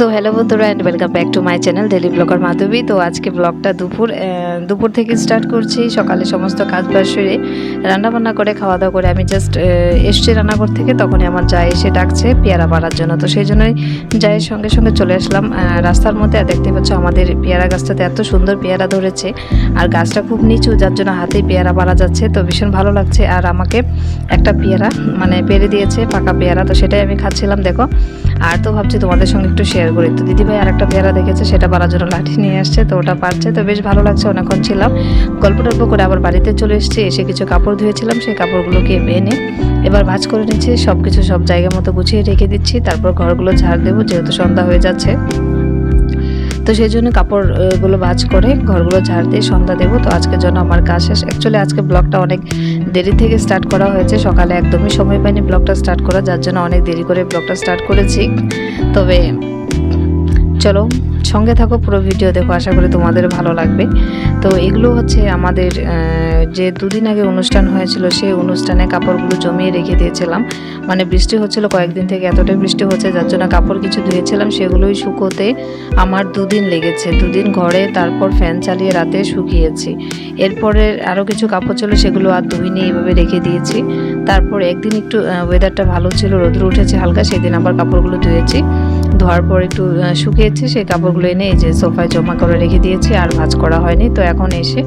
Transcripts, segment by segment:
So hello বন্ধুরা and welcome back to my channel daily blogger Madhabi. তো আজকে ব্লগটা দুপুর থেকে স্টার্ট করছি। সকালে সমস্ত কাজ বাজ সেরে রান্নাবান্না করে খাওয়া দাওয়া করে আমি জাস্ট এসছি রান্নাঘর থেকে, তখনই আমার যা এসে ডাকছে পেয়ারা পাড়ার জন্য। তো সেই জন্যই যাইয়ের সঙ্গে সঙ্গে চলে আসলাম রাস্তার মধ্যে। আর দেখতে পাচ্ছ আমাদের পেয়ারা গাছটাতে এত সুন্দর পেয়ারা ধরেছে, আর গাছটা খুব নিচু, যার জন্য হাতেই পেয়ারা পাড়া যাচ্ছে। তো ভীষণ ভালো লাগছে। আর আমাকে একটা পেয়ারা পেরে দিয়েছে, পাকা পেয়ারা, তো সেটাই আমি খাচ্ছিলাম দেখো। আর তো ভাবছি তোমাদের সঙ্গে একটু শেয়ার করি। তো দিদিভাই আর একটা পেয়ারা দেখেছে, সেটা পারার জন্য লাঠি নিয়ে আসছে, তো ওটা পারছে। তো বেশ ভালো লাগছে, অনেকক্ষণ ছিলাম, গল্প টল্প করে আবার বাড়িতে চলে এসেছি। এসে কিছু কাপড় ধুয়েছিলাম, সেই কাপড়গুলোকে এনে এবার ভাঁজ করে নিচ্ছি। সব কিছু সব জায়গা মতো গুছিয়ে রেখে দিচ্ছি, তারপর ঘরগুলো ঝাড় দেবো, যেহেতু সন্ধ্যা হয়ে যাচ্ছে। তো সেই জন্য কাপড়গুলো ভাঁজ করে ঘরগুলো ঝাড় দিয়ে সন্ধ্যা দেবো। তো আজকের জন্য আমার কাজ শেষ। অ্যাকচুয়ালি আজকে ব্লগটা অনেক দেরি থেকে স্টার্ট করা হয়েছে, সকালে একদমই সময় পাইনি ব্লগটা স্টার্ট করা, যার জন্য অনেক দেরি করে ব্লগটা স্টার্ট করেছি। তবে চলো সঙ্গে থাকো, পুরো ভিডিও দেখো, আশা করি তোমাদের ভালো লাগবে। তো এগুলো হচ্ছে আমাদের যে দুদিন আগে অনুষ্ঠান হয়েছিল, সেই অনুষ্ঠানে কাপড়গুলো জমিয়ে রেখে দিয়েছিলাম। বৃষ্টি হচ্ছিল কয়েকদিন থেকে, এতটাই বৃষ্টি হচ্ছে, যার জন্য কাপড় কিছু ধুয়েছিলাম, সেগুলোই শুকোতে আমার 2 দিন লেগেছে। 2 দিন ঘরে, তারপর ফ্যান চালিয়ে রাতে শুকিয়েছি। এরপরে আরও কিছু কাপড় ছিল, সেগুলো আর ধুইনি, এইভাবে রেখে দিয়েছি। তারপর একদিন একটু ওয়েদারটা ভালো ছিল, রোদ্র উঠেছে হালকা, সেদিন আবার কাপড়গুলো ধুয়েছি। ধোয়ার পর একটু শুকিয়েছে, সেই কাপড়গুলো এনে এই যে সোফায় জমা করে রেখে দিয়েছি, আর ভাঁজ করা হয়নি। তো এখন এসে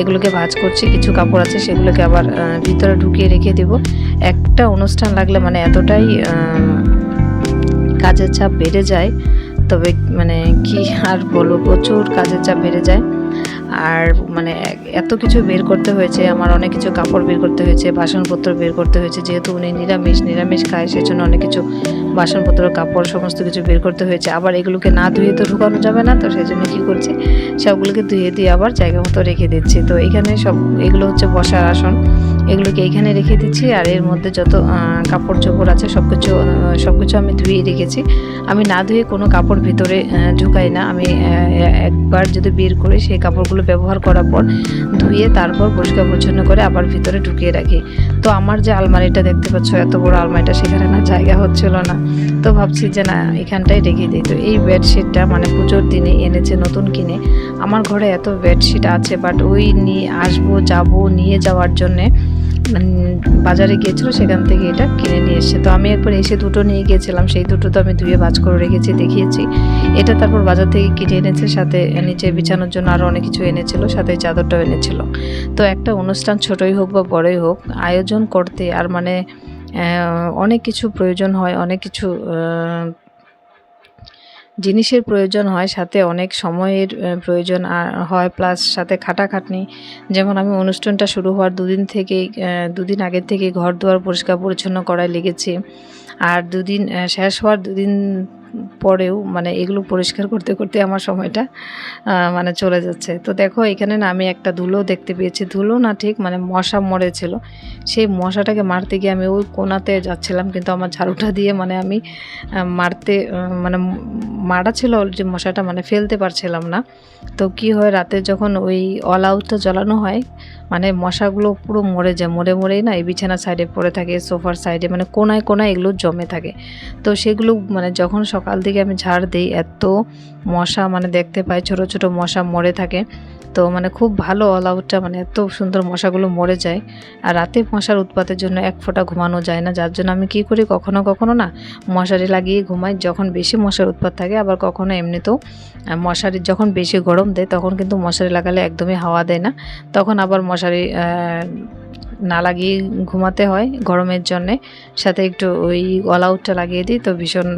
এগুলোকে ভাঁজ করছি। কিছু কাপড় আছে, সেগুলোকে আবার ভিতরে ঢুকিয়ে রেখে দেব। একটা অনুষ্ঠান লাগলে এতটাই কাজের চাপ বেড়ে যায়, তবে কি আর বলবো, প্রচুর কাজের চাপ বেড়ে যায়। আর এত কিছু বের করতে হয়েছে, আমার অনেক কিছু কাপড় বের করতে হয়েছে, বাসনপত্র বের করতে হয়েছে, যেহেতু উনি নিরামিষ খায়, সেজন্য অনেক কিছু বাসনপত্র, কাপড় সমস্ত কিছু বের করতে হয়েছে। আবার এগুলোকে না ধুয়ে তো ঢুকানো যাবে না, তো সেই জন্য কী করছি, সবগুলোকে ধুয়ে দিয়ে আবার জায়গা মতো রেখে দিচ্ছি। তো এখানে এগুলো হচ্ছে বসার আসন, এগুলোকে এইখানে রেখে দিচ্ছি। আর এর মধ্যে যত কাপড় চোপড় আছে সব কিছু আমি ধুয়ে রেখেছি। আমি না ধুয়ে কোনো কাপড় ভিতরে ঢুকাই না। আমি একবার যদি বের করে সেই কাপড়গুলো ব্যবহার করার পর ধুয়ে তারপর পরিষ্কার পরিচ্ছন্ন করে আবার ভিতরে ঢুকিয়ে রাখি। তো আমার যে আলমারিটা দেখতে পাচ্ছ, এত বড় আলমারিটা, সেখানে না জায়গা হচ্ছিল না, তো ভাবছি যে না, এখানটাই রেখে দিই। তো এই বেডশিটটা পুজোর দিনে এনেছে নতুন কিনে। আমার ঘরে এত বেডশিট আছে, বাট ওই নিয়ে যাবো নিয়ে যাওয়ার জন্যে বাজারে গিয়েছিল, সেখান থেকে এটা কিনে নিয়ে এসেছে। তো আমি একবার এসে দুটো নিয়ে গিয়েছিলাম, সেই দুটো তো আমি ধুয়ে ভাঁজ করে রেখেছি, দেখিয়েছি। এটা তারপর বাজার থেকে কিনে এনেছে, সাথে নিচে বিছানোর জন্য আরও অনেক কিছু এনেছিল, সাথে চাদরটাও এনেছিল। তো একটা অনুষ্ঠান ছোটই হোক বা বড়ই হোক, আয়োজন করতে আর অনেক কিছু প্রয়োজন হয়, অনেক কিছু জিনিসের প্রয়োজন হয়, সাথে অনেক সময়ের প্রয়োজন হয়, প্লাস সাথে খাটাখাটনি। যেমন আমি অনুষ্ঠানটা শুরু হওয়ার 2 দিন আগের থেকে ঘর দুয়ার পরিষ্কার পরিচ্ছন্ন করায় লেগেছে। আর 2 দিন শেষ হওয়ার 2 দিন পরেও এগুলো পরিষ্কার করতে করতে আমার সময়টা চলে যাচ্ছে। তো দেখো এখানে না আমি একটা ধুলো দেখতে পেয়েছি, ধুলো না ঠিক মশা মরেছিল। সেই মশাটাকে মারতে গিয়ে আমি ওই কোণাতে যাচ্ছিলাম, কিন্তু আমার ঝাড়ুটা দিয়ে আমি মারতে মারা ছিল যে মশাটা, ফেলতে পারছিলাম না। তো কি হয়, রাতে যখন ওই অল আউটটা জ্বালানো হয়, মশাগুলো পুরো মরেই না এই বিছানার সাইডে পড়ে থাকে, সোফার সাইডে, কোনায় কোনায় এগুলো জমে থাকে। তো সেগুলো যখন সকাল থেকে আমি ঝাড় দিই, এত মশা দেখতে পাই, ছোট ছোট মশা মরে থাকে। তো খুব ভালো অল আউটটা, এত সুন্দর মশাগুলো মরে যায়। আর রাতে মশার উৎপাতের জন্য এক ফোঁটা ঘুমানো যায় না, যার জন্য আমি কী করি, কখনো কখনো না মশারি লাগিয়ে ঘুমাই যখন বেশি মশার উৎপাত থাকে। আবার কখনো এমনিতেও মশারি যখন বেশি গরম দেয়, তখন কিন্তু মশারি লাগালে একদমই হাওয়া দেয় না, তখন আবার মশারি না লাগিয়ে ঘুমাতে হয় গরমের জন্যে। সাথে একটু ওই অল আউটটা লাগিয়ে দিই, তো ভীষণ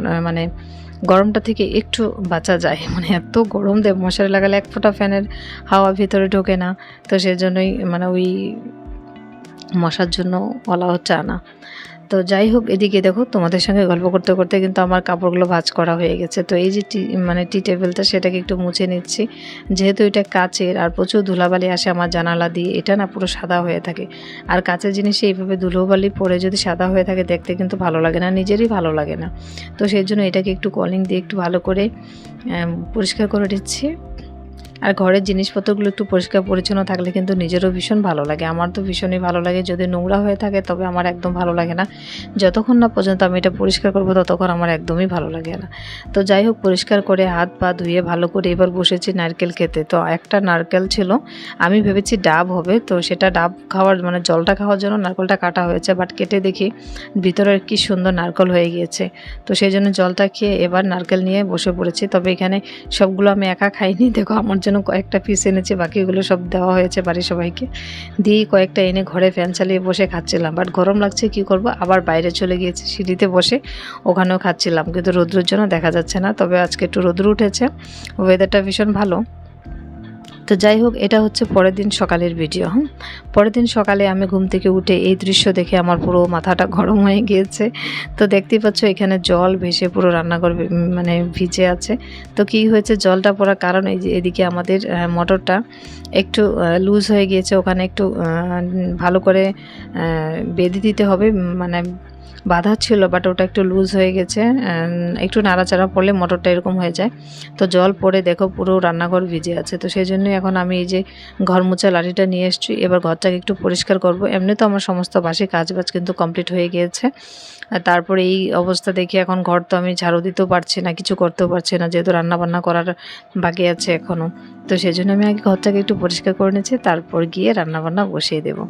গরমটা থেকে একটু বাঁচা যায়। এত গরম দেয়, মশারি লাগালে এক ফোঁটা ফ্যানের হাওয়া ভিতরে ঢোকে না। তো সেজন্যই ওই মশার জন্য অল আউটটা আনা। তো যাই হোক, এদিকে দেখো তোমাদের সঙ্গে গল্প করতে করতে কিন্তু আমার কাপড়গুলো ভাঁজ করা হয়ে গেছে। তো এই যে টি টেবিলটা, সেটাকে একটু মুছে নিচ্ছি, যেহেতু এটা কাচের আর প্রচুর ধুলাবালি আসে আমার জানালা দিয়ে, এটা না পুরো সাদা হয়ে থাকে। আর কাচের জিনিসে এইভাবে ধুলোবালি পরে যদি সাদা হয়ে থাকে, দেখতে কিন্তু ভালো লাগে না, নিজেরই ভালো লাগে না। তো সেই জন্য এটাকে একটু কলিং দিয়ে একটু ভালো করে পরিষ্কার করে দিচ্ছি। আর ঘরের জিনিসপত্রগুলো একটু পরিষ্কার পরিচ্ছন্ন থাকলে কিন্তু নিজেরও ভীষণ ভালো লাগে। আমার তো ভীষণই ভালো লাগে। যদি নোংরা হয়ে থাকে তবে আমার একদম ভালো লাগে না। যতক্ষণ না পর্যন্ত আমি এটা পরিষ্কার করব ততক্ষণ আমার একদমই ভালো লাগে না। তো যাই হোক, পরিষ্কার করে হাত পা ধুয়ে ভালো করে এবার বসেছি নারকেল খেতে। তো একটা নারকেল ছিল, আমি ভেবেছি ডাব হবে, তো সেটা ডাব খাওয়ার মানে জলটা খাওয়ার জন্য নারকেলটা কাটা হয়েছে, বাট কেটে দেখি ভিতরে কি সুন্দর নারকেল হয়ে গিয়েছে। তো সেই জন্য জলটা খেয়ে এবার নারকেল নিয়ে বসে পড়েছি। তবে এখানে সবগুলো আমি একা খাইনি, দেখো আমার জন্য কয়েকটা পিস এনেছি, বাকিগুলো সব দেওয়া হয়েছে বাড়ির সবাইকে। দিয়ে কয়েকটা এনে ঘরে ফ্যান চালিয়ে বসে খাচ্ছিলাম, বাট গরম লাগছে কি করব, আবার বাইরে চলে গিয়েছি সিঁড়িতে বসে ওখানেও খাচ্ছিলাম, কিন্তু রোদ্রের জন্য দেখা যাচ্ছে না। তবে আজকে একটু রোদ্র উঠেছে, ওয়েদারটা ভীষণ ভালো। তো যাই হোক, এটা হচ্ছে পরের দিন সকালের ভিডিও। পরের দিন সকালে আমি ঘুম থেকে উঠে এই দৃশ্য দেখে আমার পুরো মাথাটা গরম হয়ে গিয়েছে। তো দেখতেই পাচ্ছ এখানে জল ভেসে পুরো রান্নাঘর মানে ভিজে আছে। তো কি হয়েছে, জলটা পড়ার কারণ এই যে এদিকে আমাদের মোটরটা একটু লুজ হয়ে গিয়েছে, ওখানে একটু ভালো করে বেঁধে দিতে হবে, মানে বাঁধা ছিল বাট ওটা একটু লুজ হয়ে গেছে। একটু নাড়াচাড়া পড়লে মোটরটা এরকম হয়ে যায়। তো জল পড়ে দেখো পুরো রান্নাঘর ভিজে আছে। তো সেই জন্যই এখন আমি এই যে ঘর মোছা লাঠিটা নিয়ে এসেছি, এবার ঘরটাকে একটু পরিষ্কার করব। এমনি তো আমার সমস্ত বাসি কাজবাজ কিন্তু কমপ্লিট হয়ে গিয়েছে। তারপরে এই অবস্থা দেখে এখন ঘর তো আমি ঝাড়ু দিতেও পারছি না, কিছু করতেও পারছি না, যেহেতু রান্নাবান্না করার বাকি আছে এখনও। তো সেই জন্য আমি আগে ঘরটাকে একটু পরিষ্কার করে নিচ্ছি, তারপর গিয়ে রান্নাবান্না বসিয়ে দেবো।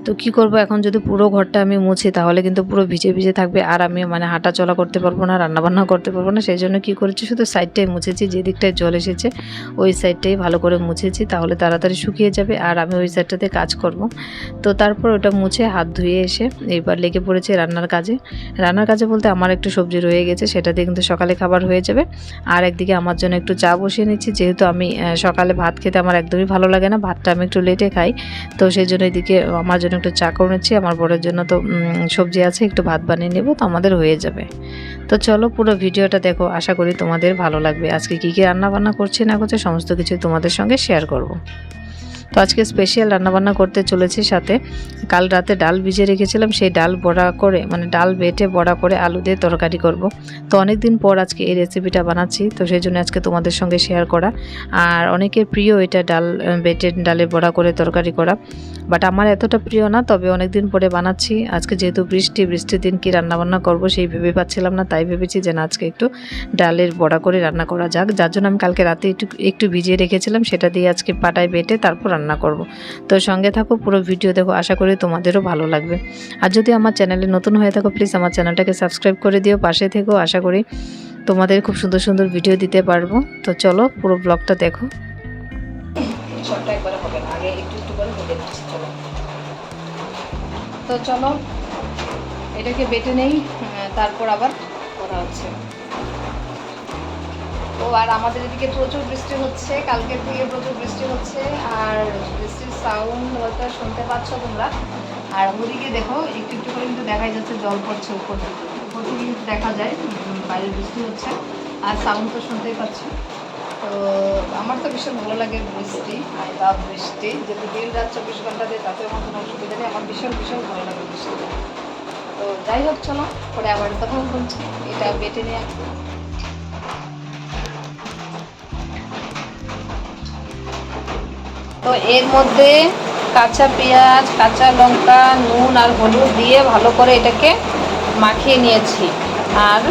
তো কি করব, এখন যদি পুরো ঘরটা আমি মুছি তাহলে কিন্তু পুরো ভিজে ভিজে থাকবে, আর আমি মানে হাঁটা চলা করতে পারবো না, রান্নাবান্না করতে পারবো না। সেই জন্য কী করেছি, শুধু সাইডটাই মুছেছি, যে দিকটায় জল এসেছে ওই সাইডটাই ভালো করে মুছেছি, তাহলে তাড়াতাড়ি শুকিয়ে যাবে আর আমি ওই সাইডটাতে কাজ করব। তো তারপর ওটা মুছে হাত ধুয়ে এসে এবার লেগে পড়েছে রান্নার কাজে। রান্নার কাজে বলতে আমার একটু সবজি রয়ে গেছে, সেটা দিয়ে কিন্তু সকালে খাবার হয়ে যাবে। আর একদিকে আমার জন্য একটু চা বসিয়ে নিচ্ছি, যেহেতু আমি সকালে ভাত খেতে আমার একদমই ভালো লাগে না, ভাতটা আমি একটু লেটে খাই। তো সেই জন্য এদিকে আমার জন্য একটু চা করে নিচ্ছি, আমার বরের জন্য তো সবজি আছে, একটু ভাত বানিয়ে নেব, তো আমাদের হয়ে যাবে। তো চলো পুরো ভিডিওটা দেখো, আশা করি তোমাদের ভালো লাগবে। আজকে কী কী রান্না বান্না করছি না করছি সমস্ত কিছু তোমাদের সঙ্গে শেয়ার করব। তো আজকে স্পেশাল রান্নাবান্না করতে চলেছি, সাথে কাল রাতে ডাল ভিজিয়ে রেখেছিলাম, সেই ডাল বড়া করে মানে ডাল বেটে বড়া করে আলু দিয়ে তরকারি করব। তো অনেক দিন পর আজকে এই রেসিপিটা বানাচ্ছি, তো সেই জন্য আজকে তোমাদের সঙ্গে শেয়ার করা। আর অনেকের প্রিয় এটা, ডাল বেটে ডালে বড়া করে তরকারি করা, বাট আমার এতটা প্রিয় না। তবে অনেক দিন পরে বানাচ্ছি। আজকে যেহেতু বৃষ্টির দিন কি রান্নাবান্না করব সেই ভেবে পাচ্ছিলাম না, তাই ভেবেছি যে না, আজকে একটু ডালের বড়া করে রান্না করা যাক। যার জন্য আমি কালকে রাতে একটু ভিজিয়ে রেখেছিলাম, সেটা দিয়ে আজকে পাটায় বেটে তারপর রান্না করব। তো সঙ্গে থাকো, পুরো ভিডিও দেখো, আশা করি তোমাদেরও ভালো লাগবে। আর যদি আমার চ্যানেলে নতুন হয়ে থাকো প্লিজ আমার চ্যানেলটাকে সাবস্ক্রাইব করে দিও, পাশে থেকো। আশা করি তোমাদের খুব সুন্দর সুন্দর ভিডিও দিতে পারবো। তো চলো পুরো ব্লগটা দেখো। শর্টটা একবারে হবে না, আগে একটু একটু করে বেটে নিচ্ছি। চলো, তো চলো এটাকে বেটে নেই, তারপর আবার করা হচ্ছে। ও আর আমাদের এদিকে প্রচুর বৃষ্টি হচ্ছে, কালকের থেকে প্রচুর বৃষ্টি হচ্ছে, আর বৃষ্টির সাউন্ড হয়তো শুনতে পাচ্ছ তোমরা। আর ওদিকে দেখো একটু একটু করে কিন্তু দেখাই যাচ্ছে জল পড়ছে উপর থেকে কিন্তু দেখা যায় বাইরে বৃষ্টি হচ্ছে, আর সাউন্ড তো শুনতেই পাচ্ছ। তো আমার তো ভীষণ ভালো লাগে বৃষ্টি, আই লাভ বৃষ্টি, যদি দিন রাত 24 ঘন্টা দিয়ে তাতে আমার কোনো অসুবিধা নেই, আমার ভীষণ ভীষণ ভালো লাগে বৃষ্টি। তো যাই হোক, চলো পরে আবার কথা বলছি, এটা বেটে নিয়ে আসবো। তো এর মধ্যে কাঁচা পেঁয়াজ, কাঁচা লঙ্কা, নুন আর হলুদ দিয়ে ভালো করে এটাকে মাখিয়ে নিয়েছি। আর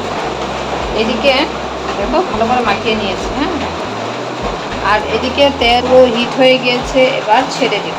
এদিকে দেখো ভালো করে মাখিয়ে নিয়েছি। হ্যাঁ, আর এদিকে তেল হিট হয়ে গিয়েছে, এবার ছেড়ে দেব।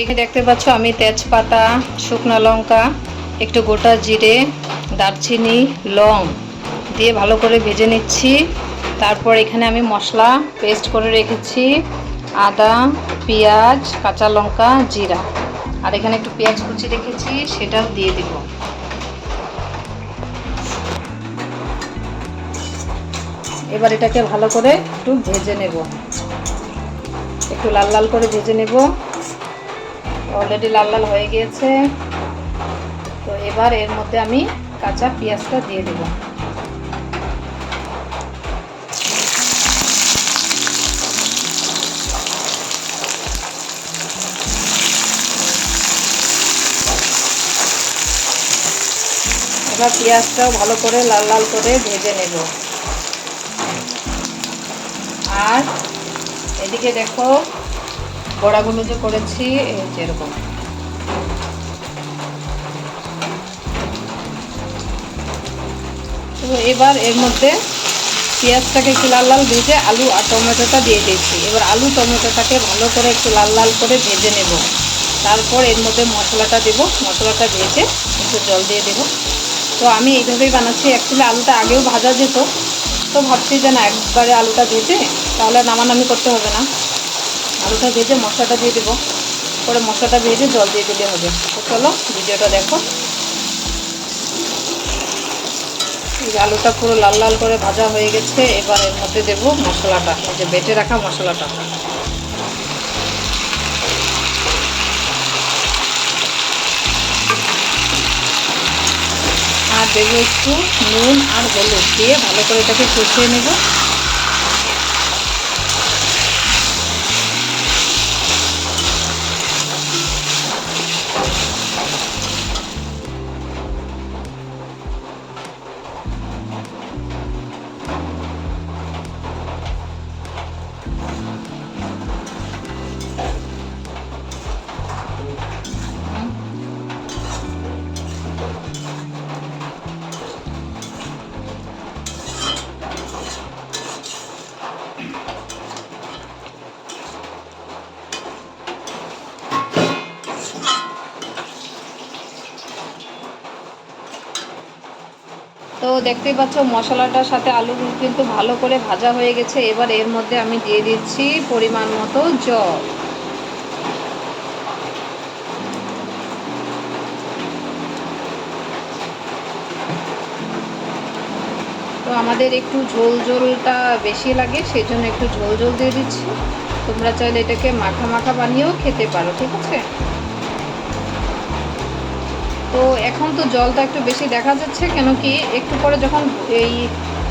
এখানে দেখতে পাচ্ছ আমি তেজপাতা, শুকনো লঙ্কা, একটু গোটা জিরে, দারচিনি, লং দিয়ে ভালো করে ভেজে নিচ্ছি। তারপর এখানে আমি মশলা পেস্ট করে রেখেছি, আদা, পেঁয়াজ, কাঁচা লঙ্কা, জিরা, আর এখানে একটু পেঁয়াজ কুচি রেখেছি, সেটাও দিয়ে দিব। এবার এটাকে ভালো করে একটু ভেজে নেব, একটু লাল লাল করে ভেজে নেব। অলরেডি লাল লাল হয়ে গিয়েছে। তো এবার এর মধ্যে আমি কাঁচা পেঁয়াজটা দিয়ে দেব। এবার পেঁয়াজটাও ভালো করে লাল লাল করে ভেজে নেব। আর এদিকে দেখো বড়াগুলো যে করেছি এই যে এরকম। তো এবার এর মধ্যে পেঁয়াজটাকে একটু লাল লাল ভেজে আলু আর টমেটোটা দিয়ে দিয়েছি। এবার আলু টমেটোটাকে ভালো করে একটু লাল লাল করে ভেজে নেব। তারপর এর মধ্যে মশলাটা দেব, মশলাটা ভেজে একটু জল দিয়ে দেব। তো আমি এইভাবেই বানাচ্ছি। অ্যাকচুয়ালি আলুটা আগেও ভাজা যেত, তো ভাবছি যে না একবারে আলুটা ভেজে তাহলে নামানামি করতে হবে না, আলুটা ভেজে মশলাটা দিয়ে দেবো, পরে মশলাটা ভেজে জল দিয়ে দিলে হবে। তো চলো ভিডিওটা দেখো। এই আলুটা পুরো লাল লাল করে ভাজা হয়ে গেছে। এবার এর মধ্যে দেবো মশলাটা, এই যে বেটে রাখা মশলাটা। আর দেবো একটু নুন আর হলুদ দিয়ে ভালো করে এটাকে কষিয়ে নেব। তো দেখতেই পাচ্ছ মশলাটার সাথে আলু কিন্তু ভালো করে ভাজা হয়ে গেছে। এবার এর মধ্যে আমি দিয়ে দিচ্ছি পরিমাণ মতো জল। তো আমাদের একটু ঝোল ঝোলটা বেশি লাগে, সেই জন্য একটু ঝোল ঝোল দিয়ে দিচ্ছি। তোমরা চাইলে এটাকে মাখা মাখা বানিয়েও খেতে পারো, ঠিক আছে। তো এখন তো জলটা একটু বেশি দেখা যাচ্ছে, কেন কি একটু পরে যখন এই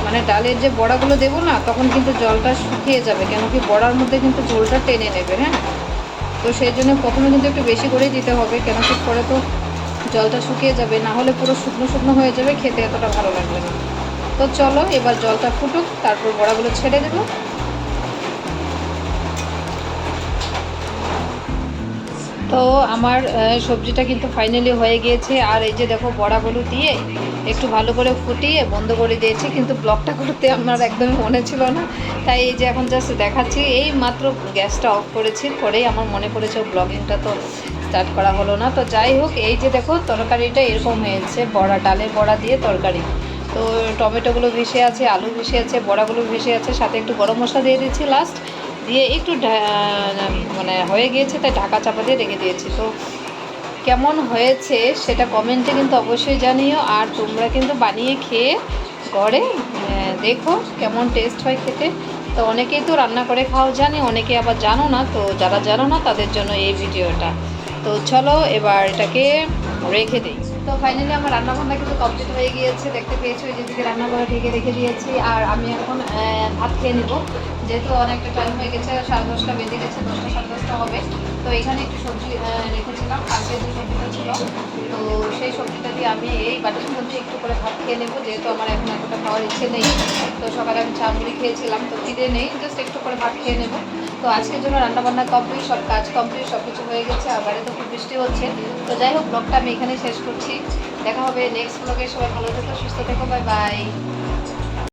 মানে ডালের যে বড়াগুলো দেবো না, তখন কিন্তু জলটা শুকিয়ে যাবে, কেন কি বড়ার মধ্যে কিন্তু ঝোলটা টেনে নেবে। হ্যাঁ, তো সেই জন্য প্রথমে কিন্তু একটু বেশি করেই দিতে হবে, কেন কি পরে তো জলটা শুকিয়ে যাবে, না হলে পুরো শুকনো শুকনো হয়ে যাবে, খেতে এতটা ভালো লাগবে না। তো চলো এবার জলটা ফুটুক, তারপর বড়াগুলো ছেড়ে দেবো। তো আমার সবজিটা কিন্তু ফাইনালি হয়ে গিয়েছে। আর এই যে দেখো বড়াগুলো দিয়ে একটু ভালো করে ফুটিয়ে বন্ধ করে দিয়েছি, কিন্তু ব্লগটা করতে আমার একদমই মনে ছিল না, তাই এই যে এখন জাস্ট দেখাচ্ছি। এই মাত্র গ্যাসটা অফ করেছি, করেই আমার মনে পড়েছে ব্লগিংটা তো স্টার্ট করা হলো না। তো যাই হোক, এই যে দেখো তরকারিটা এরকম হয়েছে, বড়া ডালের বড়া দিয়ে তরকারি। তো টমেটোগুলো ভেসে আছে, আলু ভেসে আছে, বড়াগুলো ভেসে আছে, সাথে একটু গরম মশলা দিয়ে দিচ্ছি লাস্ট, দিয়ে একটু মানে হয়ে গিয়েছে, তাই ঢাকা চাপা দিয়ে রেখে দিয়েছি। তো কেমন হয়েছে সেটা কমেন্টে কিন্তু অবশ্যই জানিও। আর তোমরা কিন্তু বানিয়ে খেয়ে ঘরে দেখো কেমন টেস্ট হয় খেতে। তো অনেকেই তো রান্না করে খাওয়া জানে, অনেকে আবার জানো না। তো যারা জানো না তাদের জন্য এই ভিডিওটা। তো চলো এবার এটাকে রেখে দিই। তো ফাইনালি আমার রান্নাবান্না কিন্তু কমপ্লিট হয়ে গিয়েছে, দেখতে পেয়েছি ওই যেদিকে রান্না করে ঢেকে রেখে দিয়েছি। আর আমি এখন ভাত খেয়ে নেবো, যেহেতু অনেকটা টাইম হয়ে গেছে, 10:30 বেজে গেছে, 10টা 10:30 হবে। তো এখানে একটু সবজি রেখেছিলাম, কালকে যে সবজিটা ছিল, তো সেই সবজিটা দিয়ে আমি এই বাটির মধ্যে একটু করে ভাত খেয়ে নেবো, যেহেতু আমার এখন এতটা খাওয়ার ইচ্ছে নেই। তো সকালে আমি চা মুড়ি খেয়েছিলাম, তো খিদে নেই, জাস্ট একটু করে ভাত খেয়ে নেবো। তো আজকের জন্য রান্নাবান্না কমপ্লিট, সব কাজ কমপ্লিট, সব কিছু হয়ে গেছে। আর বাইরে তো খুব বৃষ্টি হচ্ছে। তো যাই হোক, ব্লগটা আমি এখানেই শেষ করছি। দেখা হবে নেক্সট ব্লগে। সবাই ভালো থেকো, সুস্থ থেকো, বাই বাই।